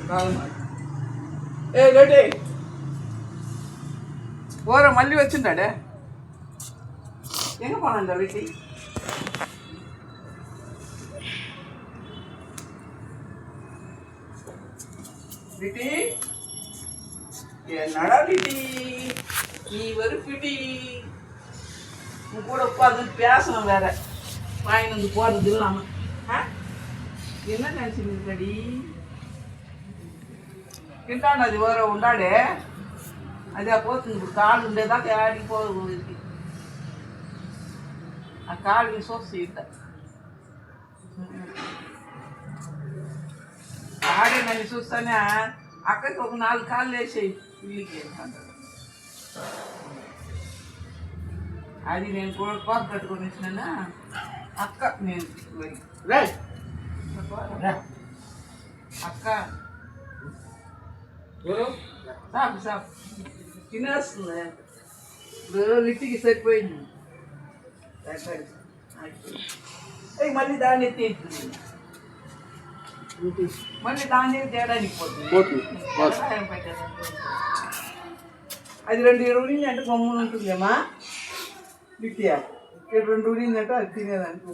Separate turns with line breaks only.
ఏ ready ఓర మళ్ళీ వచ్చిందాడే எங்கே போனாங்க வீட்டி வீட்டி என்னடா வீட்டி நீ வரும் வீட்டி உன் கூட உட்காந்து பேசணும் வேற வாங்கி வந்து போகிறது இல்லாமல் என்ன நினச்சிட்டு இருக்கடி తింటాను అది ఎవరో ఉండాడే అది ఆ పోతుంది ఇప్పుడు కాళ్ళు ఉండేదాకా ఆడికి పోదు ఆ కాళ్ళు విసొస్తే ఇంత ఆడే నన్ను చూస్తానే అక్కడికి ఒక 4 కాళ్ళు వేసేయి ఇల్లుకి అంటాడు అది నేను కోప కట్టుకొని వచ్చినా అక్క నేను అక్క సాపు సాపు తినేస్తుంది ఇప్పుడు లిట్టికి సరిపోయింది మళ్ళీ దాన్ని ఎత్తి మళ్ళీ దాన్ని తేడానికి పోతుంది అది 2 ఉడిగింది అంటే గమ్మున ఉంటుందేమా లిట్టియా 2 ఉడిగిందంటే అది తినేదానికి